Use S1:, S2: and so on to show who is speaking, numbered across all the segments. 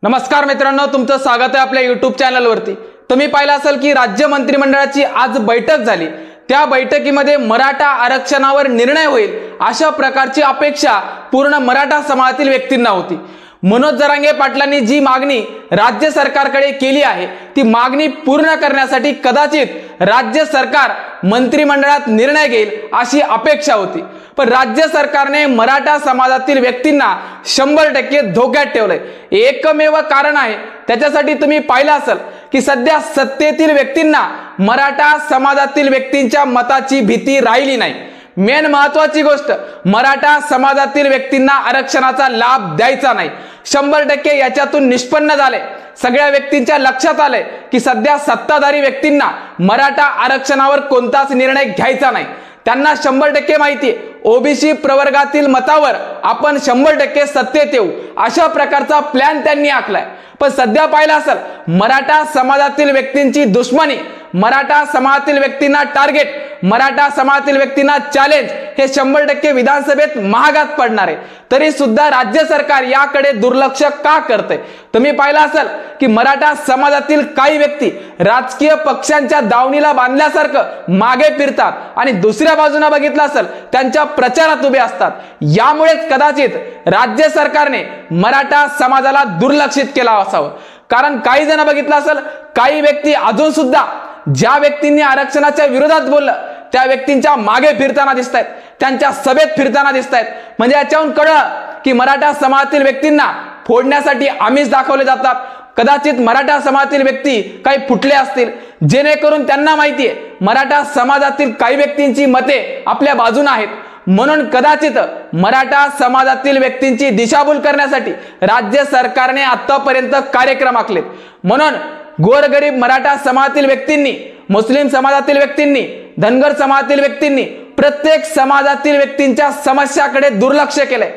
S1: नमस्कार मित्रांनो, तुमचं स्वागत आहे आपल्या YouTube चॅनलवरती। तुम्ही पाहिलं असेल की राज्य मंत्रिमंडळाची आज बैठक झाली। त्या बैठकीमध्ये मराठा आरक्षणावर निर्णय होईल अशा प्रकारची अपेक्षा पूर्ण मराठा समाजातील व्यक्तींना होती। मनोज जरांगे पाटलांनी जी मागणी राज्य सरकारकडे केली आहे ती मागणी पूर्ण करण्यासाठी कदाचित राज्य सरकार मंत्रिमंडळात निर्णय घेईल अशी अपेक्षा होती। पण राज्य सरकारने मराठा समाजातील व्यक्तींना 100% धोक्यात ठेवलंय। एकमेव कारण आहे त्याच्यासाठी तुम्ही पाहिलं असेल की सध्या सत्तेतील व्यक्तींना मराठा समाजातील व्यक्तींच्या मताची भीती राहिली नाही। मेन महत्त्वाची गोष्ट, मराठा समाजातील व्यक्तींना आरक्षणाचा लाभ द्यायचा नाही। 100% याच्यातून निष्पन्न झाले। सगळ्या व्यक्तींच्या लक्षात आले की सध्या सत्ताधारी व्यक्तींना मराठा आरक्षणावर कोणताच निर्णय घ्यायचा नाही। त्यांना 100% माहिती आहे ओबीसी प्रवर्गातील मतावर आपण 100% सत्तेत येऊ अशा प्रकारचा प्लॅन त्यांनी आखलाय। पण सध्या पाहिलं असेल मराठा समाजातील व्यक्तींची दुश्मनी, मराठा समाजातील व्यक्तींना टार्गेट, मराठा समाजातील व्यक्तींना चॅलेंज हे 100% विधानसभेत महागात पडणार आहे। तरी सुद्धा राज्य सरकार याकडे दुर्लक्ष का करते? तुम्ही पाहिलं असेल की मराठा समाजातील काही व्यक्ती राजकीय पक्षांच्या दावणीला बांधल्यासारखं मागे फिरतात आणि दुसऱ्या बाजूने बघितलं असेल त्यांच्या प्रचारात उभे असतात। यामुळेच कदाचित राज्य सरकारने मराठा समाजाला दुर्लक्षित केला असावं। कारण काही जण बघितलं असेल काही व्यक्ती अजून सुद्धा ज्या व्यक्तींनी आरक्षणाच्या विरोधात बोललं त्या व्यक्तींच्या मागे फिरताना दिसतायत, त्यांच्या सभेत फिरताना दिसतायत। म्हणजे याच्यावरून कळलं की मराठा समाजातील व्यक्तींना फोडण्यासाठी आमिष दाखवले जातात। कदाचित मराठा समाजातील व्यक्ती काही फुटले असतील जेणेकरून त्यांना माहिती आहे मराठा समाजातील काही व्यक्तींची मते आपल्या बाजूने आहेत, म्हणून कदाचित मराठा समाजातील व्यक्तींची दिशाभूल करण्यासाठी राज्य सरकारने आतापर्यंत कार्यक्रम आखलेत। म्हणून गोरगरीब मराठा समाजातील व्यक्तींनी, मुस्लिम समाजातील व्यक्तींनी, धनगर समाजातील व्यक्तींनी, प्रत्येक समाजातील व्यक्तींच्या समस्याकडे दुर्लक्ष केलंय।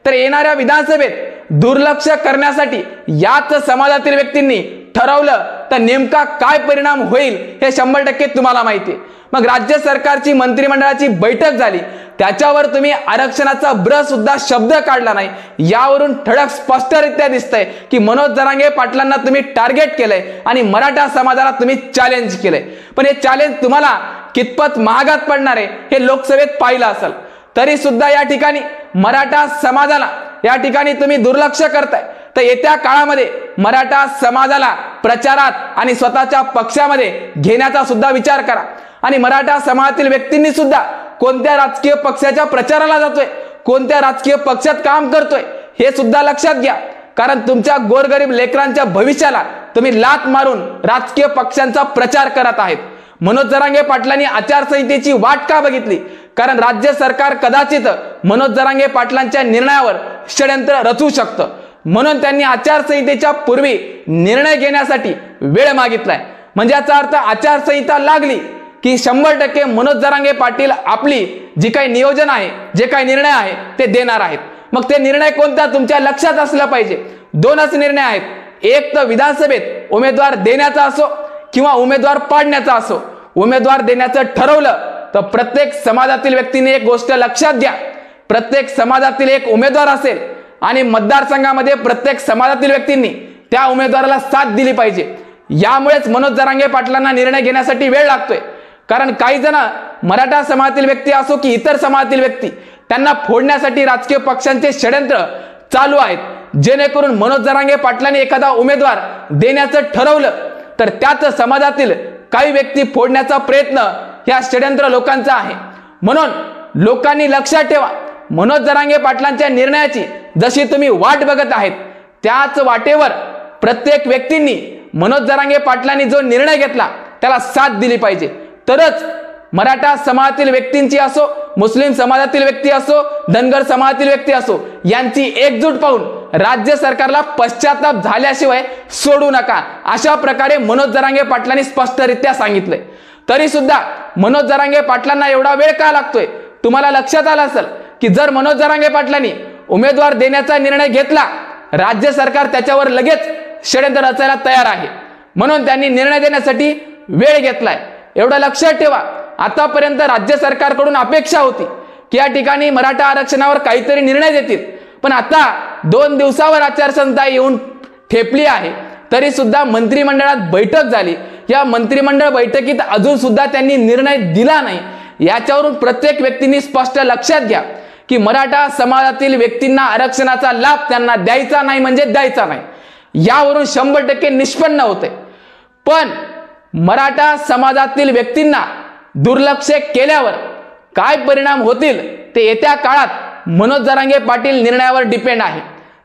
S1: तर येणाऱ्या विधानसभेत दुर्लक्ष करण्यासाठी याच समाजातील व्यक्तींनी ठरवलं तर नेमका काय परिणाम होईल हे 100% तुम्हाला माहिती आहे। मग राज्य सरकारची मंत्रिमंडळाची बैठक झाली, त्याच्यावर तुम्ही आरक्षणाचा ब्र सुद्धा शब्द काढला नाही। यावरून ठळक स्पष्टरित्या दिसतंय की मनोज जरांगे पाटलांना तुम्ही टार्गेट केलंय आणि मराठा समाजाला तुम्ही चॅलेंज केलंय। पण हे चॅलेंज तुम्हाला कितपत महागात पडणार आहे हे लोकसभेत पाहिलं असेल। तरी सुद्धा या ठिकाणी मराठा समाजाला या ठिकाणी तुम्ही दुर्लक्ष करताय। तर येत्या काळामध्ये मराठा समाजाला प्रचारात आणि स्वतःच्या पक्षामध्ये घेण्याचा सुद्धा विचार करा। आणि मराठा समाजातील व्यक्तींनी सुद्धा कोणत्या राजकीय पक्षाच्या प्रचाराला जातोय, कोणत्या राजकीय पक्षात काम करतोय हे सुद्धा लक्षात घ्या। कारण तुमच्या गोरगरीब लेकरांच्या भविष्याला तुम्ही लात मारून राजकीय पक्षांचा प्रचार करत आहेत। मनोज जरांगे पाटलांनी आचारसंहितेची वाट का बघितली? कारण राज्य सरकार कदाचित मनोज जरांगे पाटलांच्या निर्णयावर षड्यंत्र रचू शकतं, म्हणून त्यांनी आचारसंहितेच्या पूर्वी निर्णय घेण्यासाठी वेळ मागितलाय। म्हणजे याचा अर्थ आचारसंहिता लागली की 100% मनोज जरांगे पाटील आपली जी काही नियोजन आहे, जे काही निर्णय आहे ते देणार आहेत। मग ते निर्णय कोणता तुमच्या लक्षात असला पाहिजे। दोनच निर्णय आहेत, एक तर विधानसभेत उमेदवार देण्याचा असो किंवा उमेदवार पाडण्याचा असो। उमेदवार देण्याचं ठरवलं तर प्रत्येक समाजातील व्यक्तीने एक गोष्ट लक्षात घ्या, प्रत्येक समाजातील एक उमेदवार असेल आणि मतदारसंघामध्ये प्रत्येक समाजातील व्यक्तींनी त्या उमेदवाराला साथ दिली पाहिजे। यामुळेच मनोज जरांगे पाटलांना निर्णय घेण्यासाठी वेळ लागतोय। कारण काही जण मराठा समाजातील व्यक्ती असो की इतर समाजातील व्यक्ती त्यांना फोडण्यासाठी राजकीय पक्षांचे षड्यंत्र चालू आहेत, जेणेकरून मनोज जरांगे पाटलांनी एखादा उमेदवार देण्याचं ठरवलं तर त्याच समाजातील काही व्यक्ती फोडण्याचा प्रयत्न या षड्यंत्र लोकांचा आहे। म्हणून लोकांनी लक्षात ठेवा, मनोज जरांगे पाटलांच्या निर्णयाची जशी तुम्ही वाट बघत आहेत त्याच वाटेवर प्रत्येक व्यक्तींनी मनोज जरांगे पाटलांनी जो निर्णय घेतला त्याला साथ दिली पाहिजे। तरच मराठा समाजातील व्यक्तींची असो, मुस्लिम समाजातील व्यक्ती असो, धनगर समाजातील व्यक्ती असो यांची एकजूट पाहून राज्य सरकारला पश्चाताप झाल्याशिवाय सोडू नका, अशा प्रकारे मनोज जरांगे पाटलांनी स्पष्टरित्या सांगितलंय। तरी सुद्धा मनोज जरांगे पाटलांना एवढा वेळ का लागतोय? तुम्हाला लक्षात आलं असेल की जर मनोज जरांगे पाटलांनी उमेदवार देण्याचा निर्णय घेतला, राज्य सरकार त्याच्यावर लगेच षड्यंत्र रचायला तयार आहे, म्हणून त्यांनी निर्णय देण्यासाठी वेळ घेतलाय। एवढं लक्षात ठेवा। आतापर्यंत राज्य सरकारकडून अपेक्षा होती की या ठिकाणी मराठा आरक्षणावर काहीतरी निर्णय देतील, पण आता 2 दिवसावर आचारसंहिता येऊन ठेपली आहे, तरी सुद्धा मंत्रिमंडळात बैठक झाली. या मंत्रिमंडळ बैठकीत अजून सुद्धा त्यांनी निर्णय दिला नाही. याच्यावरून प्रत्येक व्यक्तींनी स्पष्ट लक्षात घ्या की मराठा समाजातील व्यक्तींना आरक्षणाचा लाभ त्यांना द्यायचा नाही म्हणजे द्यायचा नाही. यावरून 100% निष्पन्न होते. पण मराठा समाजातील व्यक्तींना दुर्लक्ष केल्यावर काय परिणाम होतील ते येत्या काळात मनोज जरांगे पाटील निर्णयावर डिपेंड आहे.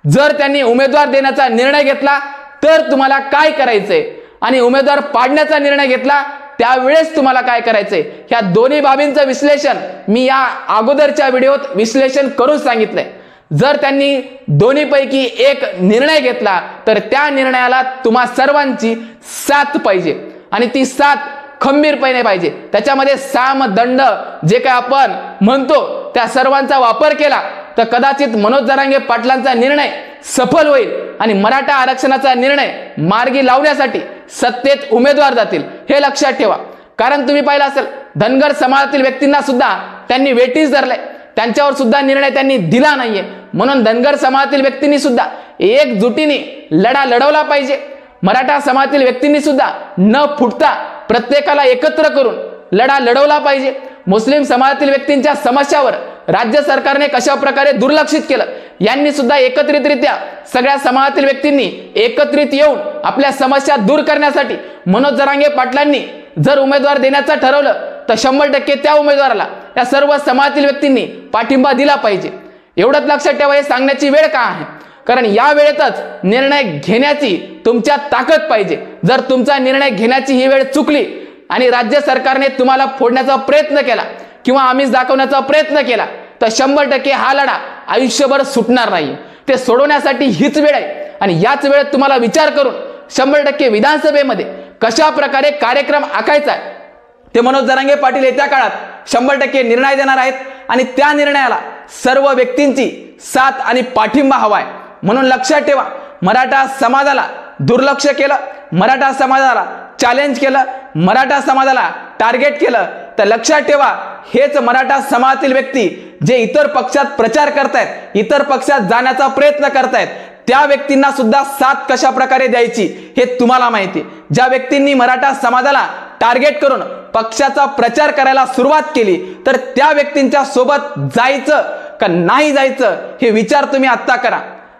S1: जर त्यांनी उमेदवार देण्याचा निर्णय घेतला तर तुम्हाला काय करायचंय आणि उमेदवार पाडण्याचा निर्णय घेतला त्यावेळेस तुम्हाला काय करायचंय, ह्या दोन्ही बाबींचं विश्लेषण मी या अगोदरच्या व्हिडिओत विश्लेषण करून सांगितलंय. जर त्यांनी दोन्हीपैकी एक निर्णय घेतला तर त्या निर्णयाला तुम्हा सर्वांची साथ पाहिजे आणि ती साथ खंबीरपणे पाहिजे. त्याच्यामध्ये साम दंड जे काय आपण म्हणतो त्या सर्वांचा वापर केला तर कदाचित मनोज जरांगे पाटलांचा निर्णय सफल होईल आणि मराठा आरक्षणाचा निर्णय मार्गी लावण्यासाठी सत्तेत उमेदवार जातील. हे लक्षात ठेवा. कारण तुम्ही पाहिलं असेल धनगर समाजातील व्यक्तींना सुद्धा त्यांनी वेटीस धरले, त्यांच्यावर सुद्धा निर्णय त्यांनी दिला नाहीये. म्हणून धनगर समाजातील व्यक्तींनी सुद्धा एकजुटीने लढा लढवला पाहिजे. मराठा समाजातील व्यक्तींनी सुद्धा न फुटता प्रत्येकाला एकत्र करून लढा लढवला पाहिजे. मुस्लिम समाजातील व्यक्तींच्या समस्यावर राज्य सरकारने कशा प्रकारे दुर्लक्षित केलं, यांनी सुद्धा एकत्रितरित्या सगळ्या समाजातील व्यक्तींनी एकत्रित येऊन आपल्या समस्या दूर करण्यासाठी मनोज जरांगे पाटलांनी जर उमेदवार देण्याचं ठरवलं तर 100% त्या उमेदवाराला या सर्व समाजातील व्यक्तींनी पाठिंबा दिला पाहिजे. एवढंच लक्षात ठेवा. हे सांगण्याची वेळ का आहे, कारण या वेळेतच निर्णय घेण्याची तुमच्यात ताकद पाहिजे. जर तुमचा निर्णय घेण्याची ही वेळ चुकली आणि राज्य सरकारने तुम्हाला फोडण्याचा प्रयत्न केला किंवा आमिष दाखवण्याचा प्रयत्न केला तर 100% हा लढा आयुष्यभर सुटणार नाही. ते सोडवण्यासाठी हीच वेळ आहे आणि याच वेळेत तुम्हाला विचार करून 100% विधानसभेमध्ये कशा प्रकारे कार्यक्रम आखायचा आहे ते मनोज जरांगे पाटील येत्या काळात 100% निर्णय देणार आहेत आणि त्या निर्णयाला सर्व व्यक्तींची साथ आणि पाठिंबा हवाय. म्हणून लक्षात ठेवा, मराठा समाजाला दुर्लक्ष केलं, मराठा समाजाला चॅलेंज केलं, मराठा समाजाला टार्गेट केलं तर लक्षात ठेवा हेच मराठा समाजातील व्यक्ती जे इतर पक्षात प्रचार करतायत, इतर पक्षात जाण्याचा प्रयत्न करतायत, त्या व्यक्तींना सुद्धा साथ कशा प्रकारे द्यायची हे तुम्हाला माहिती. ज्या व्यक्तींनी मराठा समाजाला टार्गेट करून पक्षाचा प्रचार करायला सुरुवात केली तर त्या व्यक्तींच्या सोबत जायचं का नाही जायचं हे विचार तुम्ही आत्ता करा.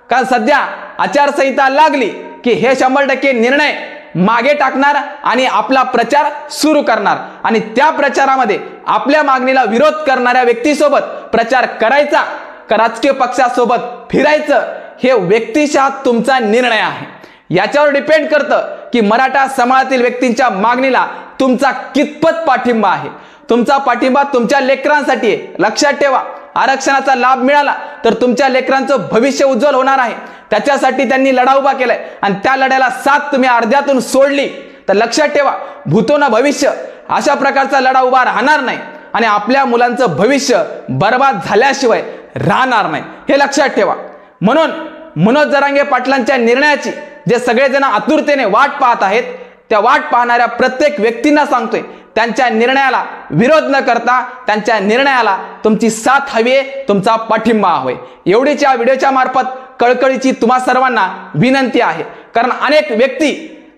S1: कारण सध्या आचारसंहिता लागली की हे 100% निर्णय मागे टाकणार आणि आपला प्रचार सुरू करणार आणि त्या प्रचारामध्ये आपल्या मागणीला विरोध करणाऱ्या व्यक्तीसोबत प्रचार करायचा का राजकीय पक्षासोबत फिरायचं हे व्यक्तिशः तुमचा निर्णय आहे. याच्यावर डिपेंड करतं की मराठा समाजातील व्यक्तींच्या मागणीला तुमचा कितपत पाठिंबा आहे. तुमचा पाठिंबा तुमच्या लेकरांसाठी आहे. लक्षात ठेवा, आरक्षणाचा लाभ मिळाला तर तुमच्या लेकरांचं भविष्य उज्ज्वल होणार आहे. त्याच्यासाठी त्यांनी लढा उभा केलाय आणि त्या लढ्याला साथ तुम्ही अर्ध्यातून सोडली तर लक्षात ठेवा भूतो न भविष्य अशा प्रकारचा लढा उभा राहणार नाही आणि आपल्या मुलांचं भविष्य बर्बाद झाल्याशिवाय राहणार नाही. हे लक्षात ठेवा. म्हणून मनोज जरांगे पाटलांच्या निर्णयाची जे सगळेजण आतुरतेने वाट पाहत आहेत त्या वाट पाहणाऱ्या प्रत्येक व्यक्तींना सांगतोय त्यांच्या निर्णयाला विरोध न करता त्यांच्या निर्णयाला तुमची साथ हवी आहे, तुमचा पाठिंबा हवाय. एवढीच या व्हिडिओच्या मार्फत कळकळीची तुम्हा सर्वांना विनंती आहे. कारण अनेक व्यक्ती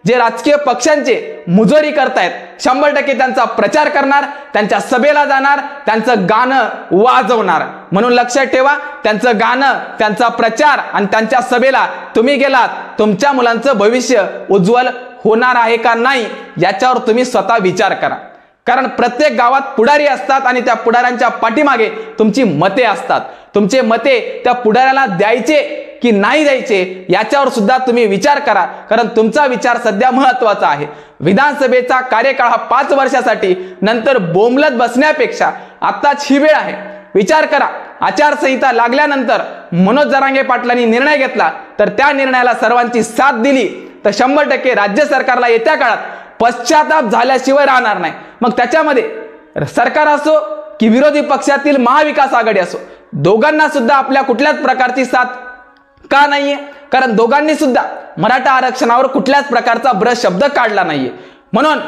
S1: जे राजकीय पक्षांचे मुजोरी करतायत 100% त्यांचा प्रचार करणार, त्यांच्या सभेला जाणार, त्यांचं गाणं वाजवणार. म्हणून लक्षात ठेवा त्यांचं गाणं, त्यांचा प्रचार आणि त्यांच्या सभेला तुम्ही गेलात तुमच्या मुलांचं भविष्य उज्ज्वल होणार आहे का नाही याच्यावर तुम्ही स्वतः विचार करा. कारण प्रत्येक गावात पुढारी असतात आणि त्या पुढाऱ्यांच्या पाठीमागे तुमची मते असतात. तुमचे मते त्या पुढाऱ्याला द्यायचे की नाही द्यायचे याच्यावर सुद्धा तुम्ही विचार करा. कारण तुमचा विचार सध्या महत्त्वाचा आहे. विधानसभेचा कार्यकाळ हा 5 वर्षासाठी नंतर बोंबलत बसण्यापेक्षा आताच ही वेळ आहे. विचार करा, आचारसंहिता लागल्यानंतर मनोज जरांगे पाटलांनी निर्णय घेतला तर त्या निर्णयाला सर्वांची साथ दिली तर 100% राज्य सरकारला येत्या काळात पश्चाताप झाल्याशिवाय राहणार नाही. मग त्याच्यामध्ये सरकार असो की विरोधी पक्षातील महाविकास आघाडी असो दोघांना सुद्धा आपल्या कुठल्याच प्रकारची साथ का नाहीये. कारण दोघांनी सुद्धा मराठा आरक्षणावर कुठल्याच प्रकारचा ब्रश शब्द काढला नाहीये. म्हणून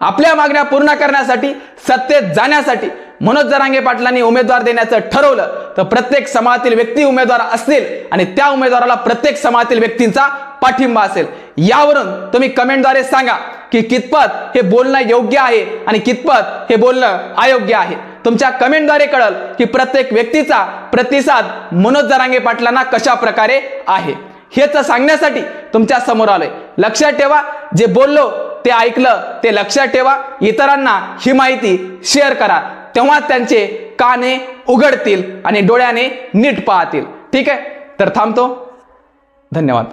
S1: आपल्या मागण्या पूर्ण करण्यासाठी सत्तेत जाण्यासाठी मनोज जरांगे पाटलांनी उमेदवार देण्याचं ठरवलं तर प्रत्येक समाजातील व्यक्ती उमेदवार असतील आणि त्या उमेदवाराला प्रत्येक समाजातील व्यक्तींचा पाठिंबा असेल। यावरून तुम्ही कमेंटद्वारे सांगा की कितपत हे बोलणं योग्य आहे आणि कितपत हे बोलणं अयोग्य आहे। तुमच्या कमेंटद्वारे कळेल की प्रत्येक व्यक्तीचा प्रतिसाद मनोज जरांगे पाटलांना कशा प्रकारे आहे। हेच सांगण्यासाठी तुमच्या समोर आलोय। लक्षात ठेवा, जे बोललो ते ऐकलं ते लक्षात ठेवा, इतरांना ही माहिती शेअर करा, तेव्हा त्यांचे काने उघडतील आणि डोळ्याने नीट पाहतील। ठीक आहे, तर थांबतो। धन्यवाद।